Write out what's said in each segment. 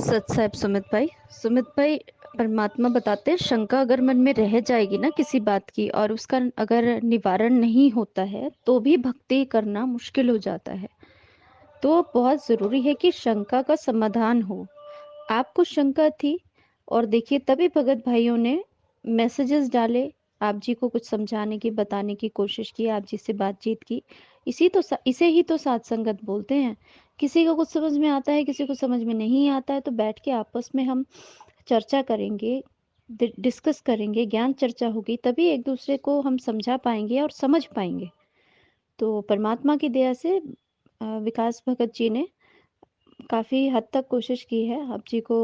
सच साहब सुमित भाई परमात्मा बताते हैं, शंका अगर मन में रह जाएगी ना किसी बात की और उसका अगर निवारण नहीं होता है तो भी भक्ति करना मुश्किल हो जाता है। तो बहुत जरूरी है कि शंका का समाधान हो। आपको शंका थी और देखिए तभी भगत भाइयों ने मैसेजेस डाले, आप जी को कुछ समझाने की बताने की कोशिश की, आप जी से बातचीत की। इसे ही तो सात संगत बोलते हैं। किसी को कुछ समझ में आता है, किसी को समझ में नहीं आता है, तो बैठ के आपस में हम चर्चा करेंगे, डिस्कस करेंगे, ज्ञान चर्चा होगी, तभी एक दूसरे को हम समझा पाएंगे और समझ पाएंगे। तो परमात्मा की दया से विकास भगत जी ने काफ़ी हद तक कोशिश की है आप जी को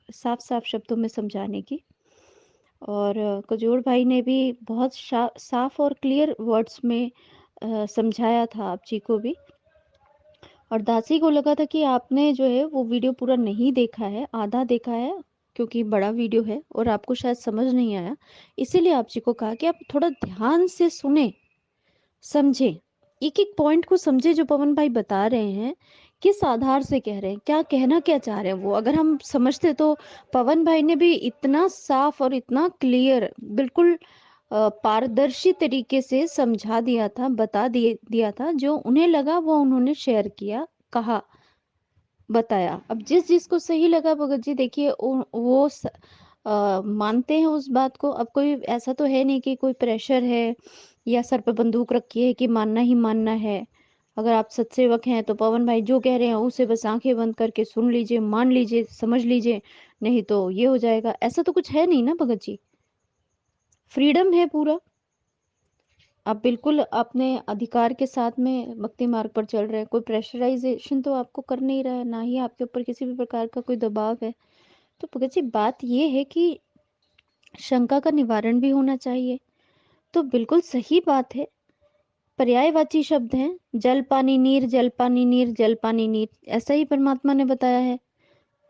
साफ साफ शब्दों में समझाने की। और कजोड़ भाई ने भी बहुत साफ और क्लियर वर्ड्स में समझाया था आप जी को भी। और दासी को लगा था कि आपने जो है वो वीडियो पूरा नहीं देखा है, आधा देखा है, क्योंकि बड़ा वीडियो है और आपको शायद समझ नहीं आया। इसीलिए आप जी को कहा कि आप थोड़ा ध्यान से सुने, समझे, एक एक पॉइंट को समझे जो पवन भाई बता रहे हैं, किस आधार से कह रहे हैं, क्या कहना क्या चाह रहे हैं वो अगर हम समझते तो। पवन भाई ने भी इतना साफ और इतना क्लियर, बिल्कुल पारदर्शी तरीके से समझा दिया था, दिया था, जो उन्हें लगा वो उन्होंने शेयर किया, कहा, बताया। अब जिस जिसको सही लगा भगत जी देखिए मानते हैं उस बात को। अब कोई ऐसा तो है नहीं कि कोई प्रेशर है या सर पे बंदूक रखी है कि मानना ही मानना है। अगर आप सत्सेवक हैं तो पवन भाई जो कह रहे हैं उसे बस आंखें बंद करके सुन लीजिए, मान लीजिए, समझ लीजिए, नहीं तो ये हो जाएगा। ऐसा तो कुछ है नहीं ना भगत जी, फ्रीडम है पूरा। आप बिल्कुल अपने अधिकार के साथ में भक्ति मार्ग पर चल रहे हैं, कोई प्रेशराइजेशन तो आपको कर नहीं रहा है, ना ही आपके ऊपर किसी भी प्रकार का कोई दबाव है। तो भगत जी बात ये है कि शंका का निवारण भी होना चाहिए। तो बिल्कुल सही बात है, पर्यायवाची शब्द हैं, जल पानी नीर, जल पानी नीर, जल पानी नीर, ऐसा ही परमात्मा ने बताया है।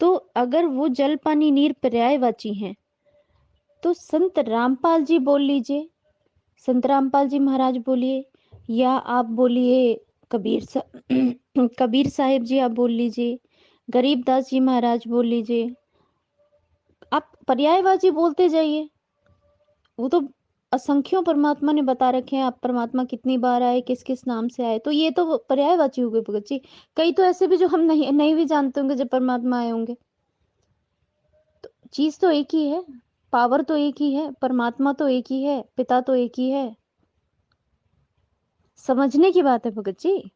तो अगर वो जल पानी नीर पर्यायवाची हैं तो संत रामपाल जी बोल लीजिए, संत रामपाल जी महाराज बोलिए, या आप बोलिए कबीर साहिब जी आप बोल लीजिए, गरीबदास जी महाराज बोल लीजिए, आप पर्यायवाची बोलते जाइए। वो तो असंख्यों परमात्मा ने बता रखे हैं, आप परमात्मा कितनी बार आए, किस किस नाम से आए, तो ये तो पर्यायवाची हो गए भगत जी। कई तो ऐसे भी जो हम नहीं नहीं भी जानते होंगे जब परमात्मा आए होंगे। तो चीज तो एक ही है, पावर तो एक ही है, परमात्मा तो एक ही है, पिता तो एक ही है। समझने की बात है भगत जी,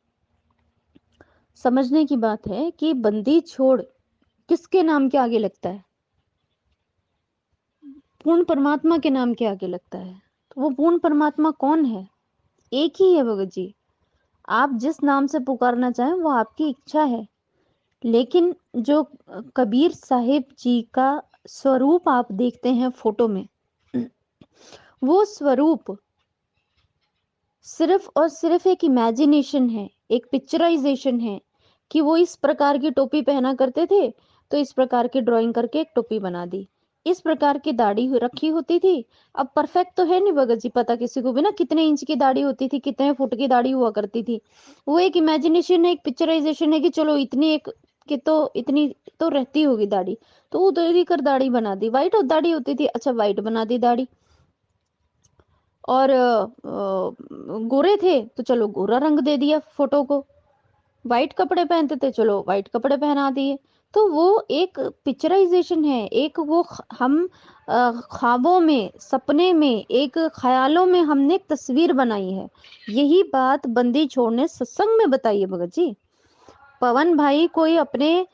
समझने की बात है कि बंदी छोड़ किसके नाम के आगे लगता है? पूर्ण परमात्मा के नाम के आगे लगता है। तो वो पूर्ण परमात्मा कौन है? एक ही है भगत जी। आप जिस नाम से पुकारना चाहें वो आपकी इच्छा है, लेकिन जो कबीर साहिब जी का स्वरूप आप देखते हैं फोटो में, वो स्वरूप सिर्फ और सिर्फ एक इमेजिनेशन है, एक पिक्चराइजेशन है कि वो इस प्रकार की टोपी पहना करते थे तो इस प्रकार की ड्राइंग करके एक टोपी बना दी, इस प्रकार की दाढ़ी रखी होती थी। अब परफेक्ट तो है नहीं भगत जी, पता किसी को भी ना कितने इंच की दाढ़ी होती थी, कितने फुट की दाढ़ी हुआ करती थी। वो एक इमेजिनेशन है, एक पिक्चराइजेशन है कि चलो इतनी एक कि तो इतनी तो रहती होगी दाढ़ी, तो वो तो कर दाढ़ी बना दी। व्हाइट दाढ़ी होती थी, अच्छा व्हाइट बना दी दाढ़ी। और गोरे थे तो चलो गोरा रंग दे दिया फोटो को, वाइट कपड़े पहनते थे चलो वाइट कपड़े पहना दिए। तो वो एक पिक्चराइजेशन है, एक वो हम ख्वाबों में, सपने में, एक ख्यालों में हमने एक तस्वीर बनाई है। यही बात बंदी छोड़ ने सत्संग में बताई है भगत जी। पवन भाई कोई अपने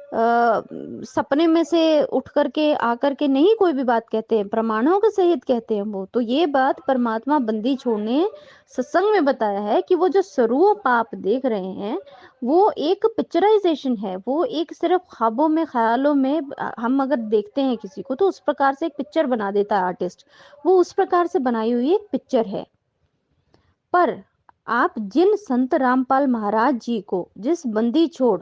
सपने में से उठ करके आकर के नहीं कोई भी बात कहते हैं, प्रमाणों के सहित कहते हैं वो। तो ये बात परमात्मा बंदी छोड़ने सत्संग में बताया है कि वो जो स्वरूप आप देख रहे हैं वो एक पिक्चराइजेशन है, वो एक सिर्फ ख्वाबों में, ख्यालों में हम अगर देखते हैं किसी को तो उस प्रकार से एक पिक्चर बना देता है आर्टिस्ट, वो उस प्रकार से बनाई हुई एक पिक्चर है। पर आप जिन संत रामपाल महाराज जी को, जिस बंदी छोड़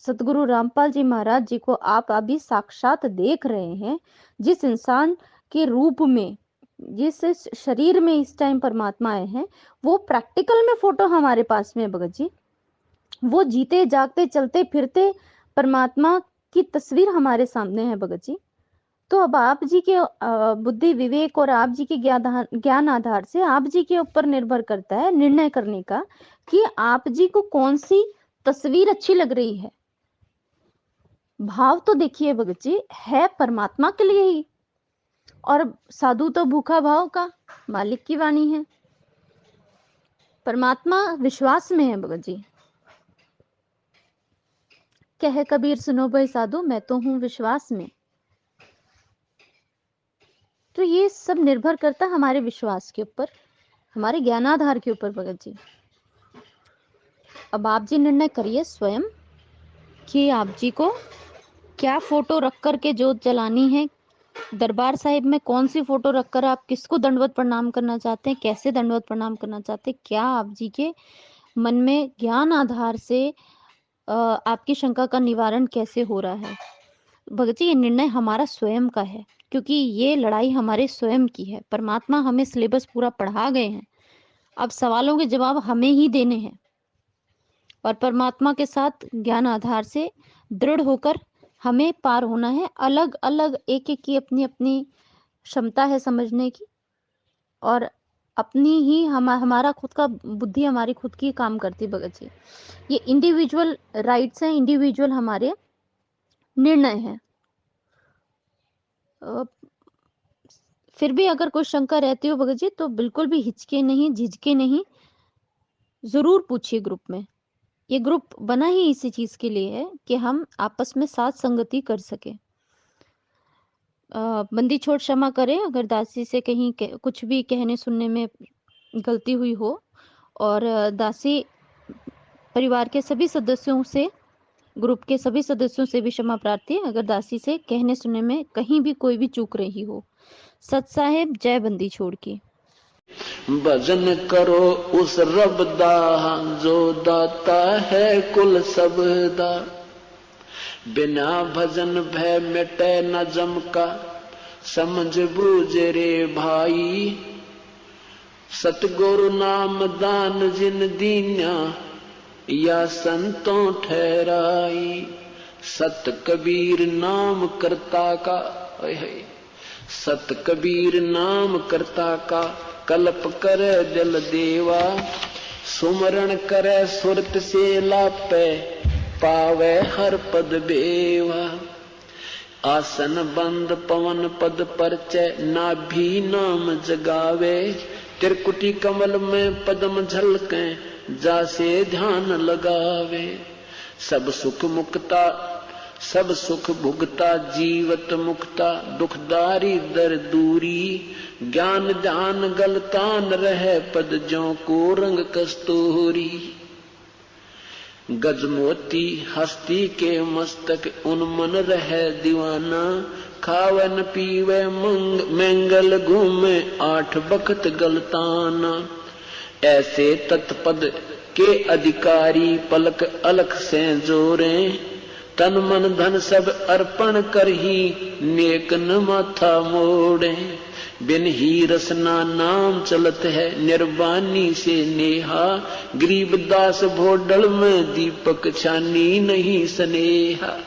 सतगुरु रामपाल जी महाराज जी को आप अभी साक्षात देख रहे हैं, जिस इंसान के रूप में, जिस शरीर में इस टाइम परमात्मा आए हैं, वो प्रैक्टिकल में फोटो हमारे पास में है भगत जी। वो जीते जागते चलते फिरते परमात्मा की तस्वीर हमारे सामने है भगत जी। तो अब आप जी के बुद्धि विवेक और आप जी के ज्ञान आधार से आप जी के ऊपर निर्भर करता है निर्णय करने का कि आप जी को कौन सी तस्वीर अच्छी लग रही है। भाव तो देखिए भगत जी है परमात्मा के लिए ही, और साधु तो भूखा भाव का, मालिक की वाणी है। परमात्मा विश्वास में है भगत जी। कहे कबीर सुनो भाई साधु, मैं तो हूं विश्वास में। तो ये सब निर्भर करता है हमारे विश्वास के ऊपर, हमारे ज्ञानाधार के ऊपर भगत जी। अब आप जी निर्णय करिए स्वयं कि आप जी को क्या फोटो रख कर के जोत जलानी है, दरबार साहिब में कौन सी फोटो रखकर आप किसको दंडवत प्रणाम करना चाहते हैं, कैसे दंडवत प्रणाम करना चाहते हैं, क्या आप जी के मन में ज्ञान आधार से आपकी शंका का निवारण कैसे हो रहा है। भगत जी ये निर्णय हमारा स्वयं का है, क्योंकि ये लड़ाई हमारे स्वयं की है। परमात्मा हमें सिलेबस पूरा पढ़ा गए हैं, अब सवालों के जवाब हमें ही देने हैं, और परमात्मा के साथ ज्ञान आधार से दृढ़ होकर हमें पार होना है। अलग अलग एक एक की अपनी अपनी क्षमता है समझने की, और अपनी ही हमारा खुद का बुद्धि हमारी खुद की काम करती है भगत जी। ये इंडिविजुअल राइट्स हैं, इंडिविजुअल हमारे निर्णय हैं। फिर भी अगर कोई शंका रहती हो भगत जी तो बिल्कुल भी हिचके नहीं, झिझके नहीं, जरूर पूछिए ग्रुप में। ये ग्रुप बना ही इसी चीज के लिए है कि हम आपस में साथ संगति कर सके। बंदी छोड़ क्षमा करें अगर दासी से कहीं कुछ भी कहने सुनने में गलती हुई हो, और दासी परिवार के सभी सदस्यों से, ग्रुप के सभी सदस्यों से भी क्षमा प्रार्थी है अगर दासी से कहने सुनने में कहीं भी कोई भी चूक रही हो। सत साहेब जय बंदी छोड़ की। भजन करो उस रब दा जो दाता है कुल सबदा, बिना भजन भय मिटे न जम का, समझ बूझ रे भाई। सतगुरु नाम दान जिन दीन्या, या संतों ठहराई। सत कबीर नाम करता का, सत कबीर नाम करता का, कल्प करे जल देवा। सुमरण करे सुरत से लापे, पावे हर पद बेवा। आसन बंद पवन पद परचय, नाभि नाम जगावे। त्रिकुटी कमल में पद्म झलके, जासे ध्यान लगावे। सब सुख मुक्ता सब सुख भुगता जीवत मुक्ता, दुखदारी दर दूरी। ज्ञान ध्यान गलतान रहे पद ज्यों को रंग कस्तूरी। गजमोती हस्ती के मस्तक उन्मन रहे दीवाना। खावन पीवे मंगल घूमे 8 बखत गलताना। ऐसे तत्पद के अधिकारी पलक अलख से जोरे। तन मन धन सब अर्पण कर ही नेक न माथा मोड़े। बिन ही रसना नाम चलत है निर्वाणी से नेहा। गरीबदास भोडल में दीपक छानी नहीं स्नेहा।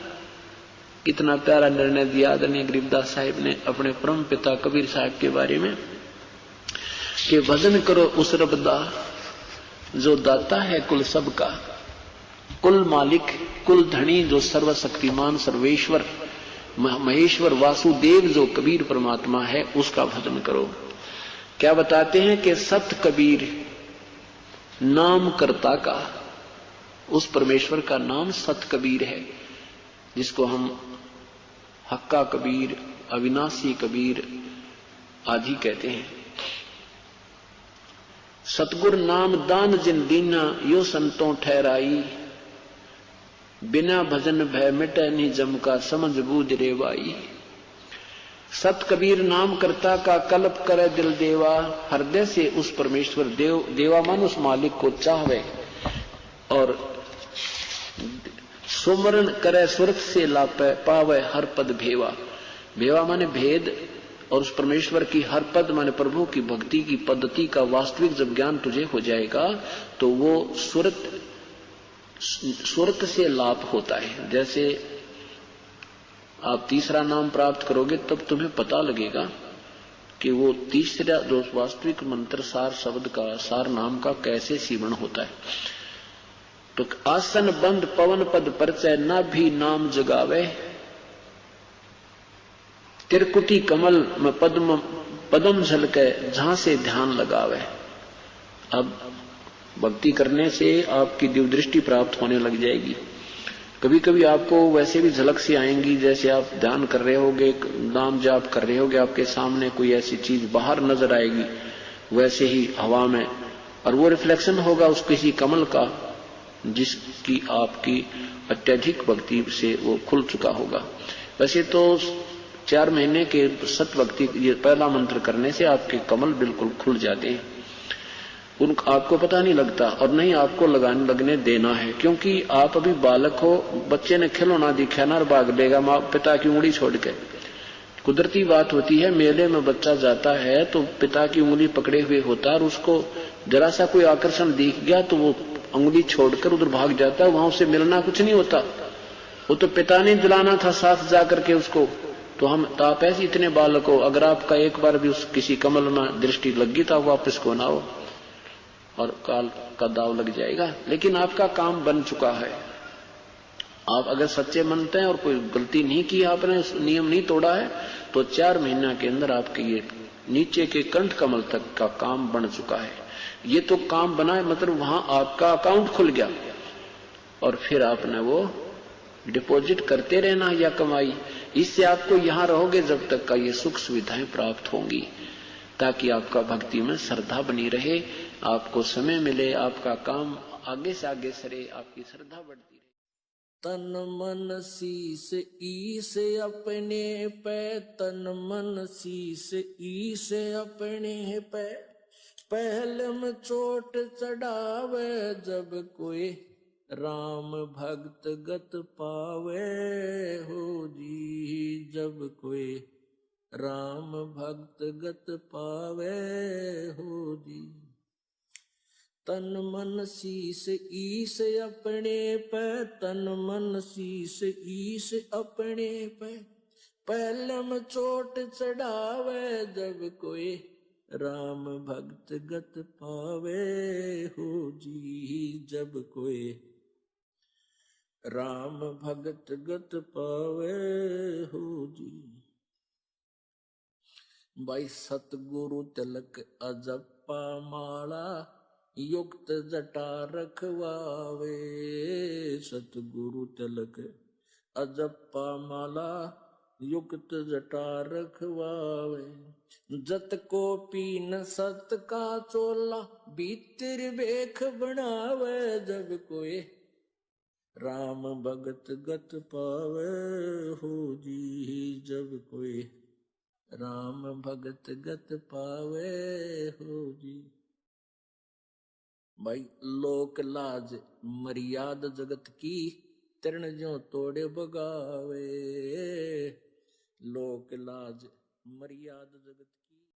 कितना प्यारा निर्णय दिया आदरणीय गरीबदास साहिब ने अपने परम पिता कबीर साहब के बारे में कि भजन करो उस रब दा जो दाता है कुल सबका, कुल मालिक कुल धनी जो सर्वशक्तिमान सर्वेश्वर महेश्वर वासुदेव जो कबीर परमात्मा है उसका भजन करो। क्या बताते हैं कि सत कबीर नाम कर्ता का, उस परमेश्वर का नाम सत कबीर है, जिसको हम हक्का कबीर अविनाशी कबीर आदि कहते हैं। सतगुर नाम दान जिन दीना यो संतों ठहराई। बिना भजन भय मिटे नहीं जम का, समझ बूझ रेवाई। सत कबीर नाम करता का कल्प करे दिल देवा। हृदय से उस परमेश्वर देवा मन उस मालिक को चाहवे और सुमरण करे सुरत से लापे, पावे हर पद भेवा। भेवा माने भेद, और उस परमेश्वर की हर पद माने प्रभु की भक्ति की पद्धति का वास्तविक जब ज्ञान तुझे हो जाएगा तो वो सुरत से लाभ होता है। जैसे आप तीसरा नाम प्राप्त करोगे तब तुम्हें पता लगेगा कि वो तीसरा जो वास्तविक मंत्र सार शब्द का सार नाम का कैसे सीवन होता है। तो आसन बंद पवन पद परचय ना भी नाम जगावे, त्रिकुटी कमल में पदम झलके जहां से ध्यान लगावे। अब भक्ति करने से आपकी दिव्य दृष्टि प्राप्त होने लग जाएगी। कभी कभी आपको वैसे भी झलक सी आएंगी, जैसे आप ध्यान कर रहे होगे, नाम जाप कर रहे होगे, आपके सामने कोई ऐसी चीज बाहर नजर आएगी वैसे ही हवा में, और वो रिफ्लेक्शन होगा उस किसी कमल का जिसकी आपकी अत्यधिक भक्ति से वो खुल चुका होगा। वैसे तो 4 महीने के सत भक्ति ये पहला मंत्र करने से आपके कमल बिल्कुल खुल जाते हैं, उनका आपको पता नहीं लगता और नहीं आपको लगने देना है, क्योंकि आप अभी बालक हो। बच्चे ने खिलौना दिखा ना भाग देगा माँ पिता की उंगली छोड़ के। कुदरती बात होती है, मेले में बच्चा जाता है तो पिता की उंगली पकड़े हुए होता है और उसको जरा सा कोई आकर्षण दिख गया तो वो उंगली छोड़कर उधर भाग जाता है, वहां उससे मिलना कुछ नहीं होता। वो तो पिता ने दिलाना था साथ जाकर के उसको। तो आप ऐसे इतने बालक हो, अगर आपका एक बार भी उस किसी कमल में दृष्टि लगी तो वापस को ना हो और काल का दाव लग जाएगा। लेकिन आपका काम बन चुका है। आप अगर सच्चे मनते हैं और कोई गलती नहीं की, आपने नियम नहीं तोड़ा है, तो 4 महीना के अंदर आपके ये नीचे के कंठ कमल तक का काम बन चुका है। ये तो काम बना है, मतलब वहां आपका अकाउंट खुल गया और फिर आपने वो डिपॉजिट करते रहना या कमाई। इससे आपको यहां रहोगे जब तक का ये सुख सुविधाएं प्राप्त होंगी, ताकि आपका भक्ति में श्रद्धा बनी रहे, आपको समय मिले, आपका काम आगे से आगे सरे, आपकी श्रद्धा बढ़ती रहे। तन मन शीस ईस अपने पे, तन मन शीस ईस अपने पे, पहले में चोट चढ़ावे जब कोई राम भक्त गत पावे हो जी, जब कोई राम भक्त गत पावे हो जी। तन मन शीस ईस अपने पे, तन मन शीस ईस अपने पे, पहलम चोट चढ़ावे जब कोई राम भक्त गत पावे हो जी, जब कोई राम भक्त गत पावे हो जी। भाई सतगुरु तिलक अजप्पा माला, युक्त जटा रखवावे, सतगुरु तिलक अजप्पा माला, युक्त जटा रखवावे। जत को पीन सत का चोला, भीतर बेख बनावे जब कोई राम भगत गत पावे हो जी, जब कोई राम भगत गत पावे हो जी। भाई लोक लाज मर्याद जगत की, तृण ज्यों तोड़े बगावे, लोक लाज मर्याद जगत